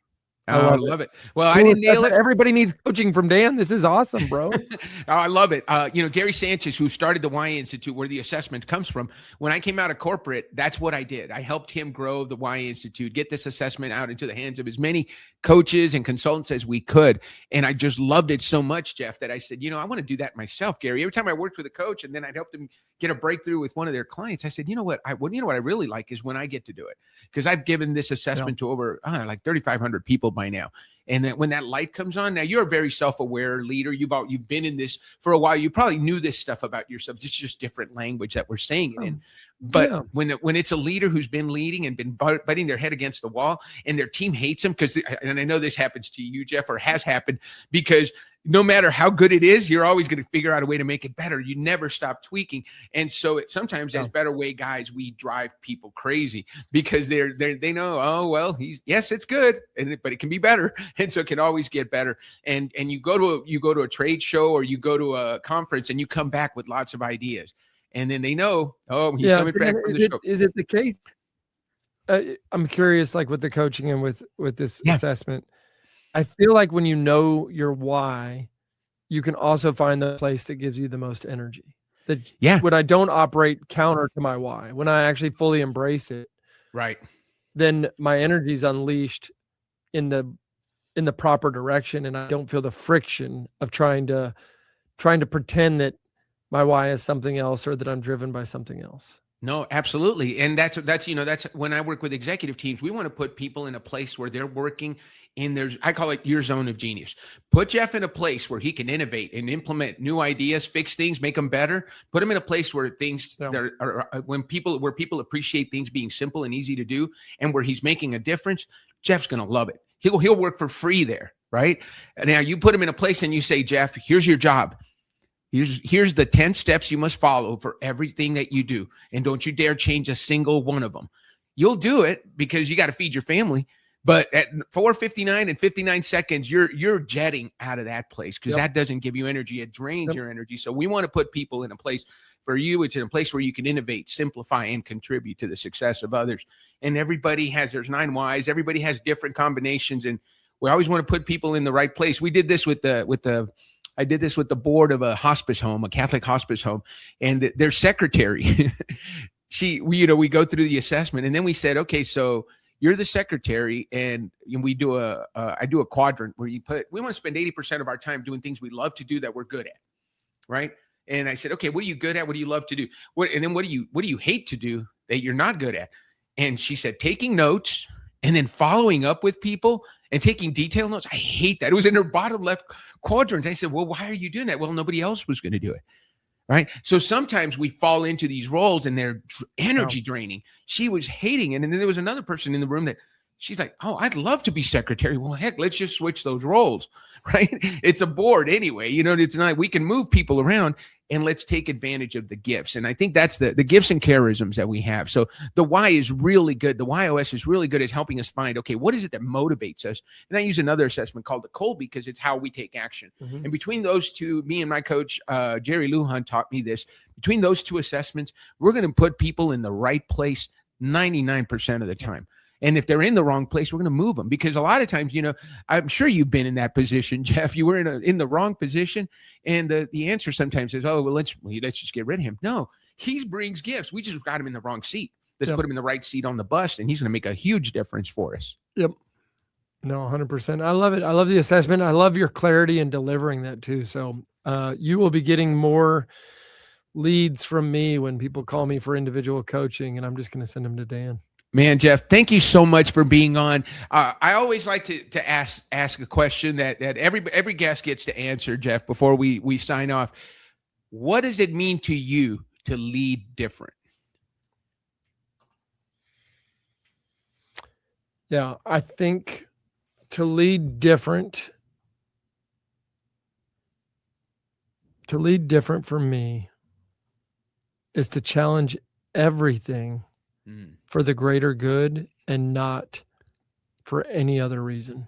I love it. Well, cool. I didn't nail it. Everybody needs coaching from Dan. This is awesome, bro. I love it. Gary Sanchez, who started the Y Institute, where the assessment comes from, when I came out of corporate, that's what I did. I helped him grow the Y Institute, get this assessment out into the hands of as many coaches and consultants as we could. And I just loved it so much, Jeff, that I said, I want to do that myself, Gary. Every time I worked with a coach and then I'd help them get a breakthrough with one of their clients, I said, what I really like is when I get to do it, because I've given this assessment to over like 3,500 people by now. And then when that light comes on, now you're a very self-aware leader. You've been in this for a while. You probably knew this stuff about yourself. It's just different language that we're saying it in. But when it's a leader who's been leading and been butting their head against the wall, and their team hates them, and I know this happens to you, Jeff, or has happened, because no matter how good it is, you're always going to figure out a way to make it better. You never stop tweaking. And so sometimes as better way guys, we drive people crazy, because they know, oh, well, it's good, but it can be better. And so it can always get better. And you go to a trade show, or you go to a conference, and you come back with lots of ideas. And then they know, he's coming back from the show. Is it the case? I'm curious, like with the coaching and with this assessment, I feel like when you know your why, you can also find the place that gives you the most energy. When I don't operate counter to my why, when I actually fully embrace it, right, then my energy is unleashed in the proper direction, and I don't feel the friction of trying to pretend that my why is something else, or that I'm driven by something else. No, absolutely. And that's when I work with executive teams, we want to put people in a place where they're working in I call it your zone of genius. Put Jeff in a place where he can innovate and implement new ideas, fix things, make them better. Put him in a place where things where people appreciate things being simple and easy to do, and where he's making a difference. Jeff's going to love it. He'll work for free there, right? And now you put him in a place and you say, Jeff, here's your job. Here's the 10 steps you must follow for everything that you do. And don't you dare change a single one of them. You'll do it because you got to feed your family. But at 4:59 and 59 seconds, you're jetting out of that place because that doesn't give you energy. It drains your energy. So we want to put people in a place for you. It's in a place where you can innovate, simplify, and contribute to the success of others. And there's 9 whys. Everybody has different combinations. And we always want to put people in the right place. We did this I did this with the board of a hospice home, a Catholic hospice home, and their secretary, we go through the assessment, and then we said, okay, so you're the secretary, and I do a quadrant where we want to spend 80% of our time doing things we love to do that we're good at, right? And I said, okay, what are you good at? What do you love to do? And then what do you hate to do that you're not good at? And she said, taking notes and then following up with people and taking detailed notes. I hate that. It was in her bottom left quadrant. I said, well, why are you doing that? Well, nobody else was going to do it. Right. So sometimes we fall into these roles and they're energy draining. She was hating it. And then there was another person in the room that she's like, oh, I'd love to be secretary. Well, heck, let's just switch those roles. Right. It's a board anyway. It's not, we can move people around and let's take advantage of the gifts. And I think that's the gifts and charisms that we have. So the why is really good. The YOS is really good at helping us find, okay, what is it that motivates us? And I use another assessment called the Colby because it's how we take action. Mm-hmm. And between those two, me and my coach, Jerry Lujan, taught me this. Between those two assessments, we're going to put people in the right place 99% of the time. And if they're in the wrong place, we're going to move them because a lot of times, I'm sure you've been in that position, Jeff. You were in the wrong position, and the answer sometimes is, "Oh, well, let's just get rid of him." No, he brings gifts. We just got him in the wrong seat. Let's put him in the right seat on the bus, and he's going to make a huge difference for us. Yep. No, 100%. I love it. I love the assessment. I love your clarity in delivering that too. So you will be getting more leads from me when people call me for individual coaching, and I'm just going to send them to Dan. Man, Jeff, thank you so much for being on. I always like to ask a question that every guest gets to answer, Jeff, before we sign off. What does it mean to you to lead different? Yeah, I think to lead different for me is to challenge everything for the greater good and not for any other reason.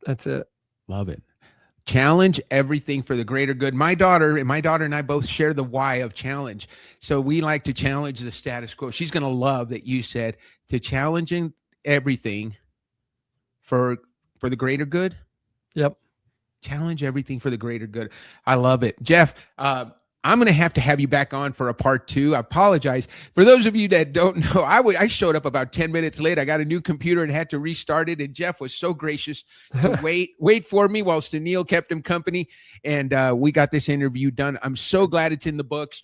That's it. Love it. Challenge everything for the greater good. My daughter and I both share the why of challenge. So we like to challenge the status quo. She's going to love that you said to challenging everything for the greater good. Yep. Challenge everything for the greater good. I love it. Jeff, I'm going to have you back on for a part 2. I apologize. For those of you that don't know, I showed up about 10 minutes late. I got a new computer and had to restart it. And Jeff was so gracious to wait for me while Sunil kept him company. And we got this interview done. I'm so glad it's in the books.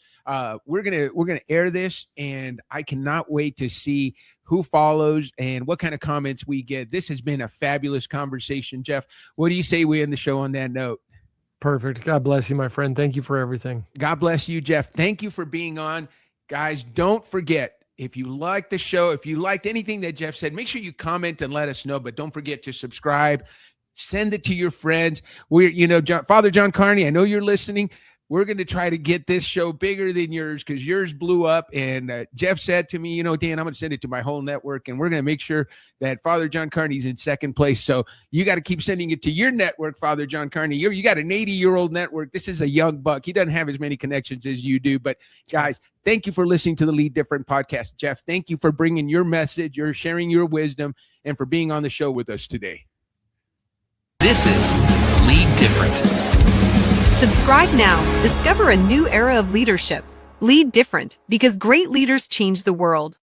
We're gonna air this, and I cannot wait to see who follows and what kind of comments we get. This has been a fabulous conversation, Jeff. What do you say we end the show on that note? Perfect. God bless you, my friend. Thank you for everything. God bless you, Jeff. Thank you for being on. Guys, don't forget, if you liked the show, if you liked anything that Jeff said, make sure you comment and let us know, but don't forget to subscribe. Send it to your friends. Father John Carney, I know you're listening. We're going to try to get this show bigger than yours because yours blew up. And Jeff said to me, Dan, I'm going to send it to my whole network, and we're going to make sure that Father John Carney's in second place. So you got to keep sending it to your network, Father John Carney. You got an 80-year-old network. This is a young buck. He doesn't have as many connections as you do. But guys, thank you for listening to the Lead Different podcast. Jeff, thank you for bringing your message, you're sharing your wisdom, and for being on the show with us today. This is Lead Different. Subscribe now. Discover a new era of leadership. Lead different because great leaders change the world.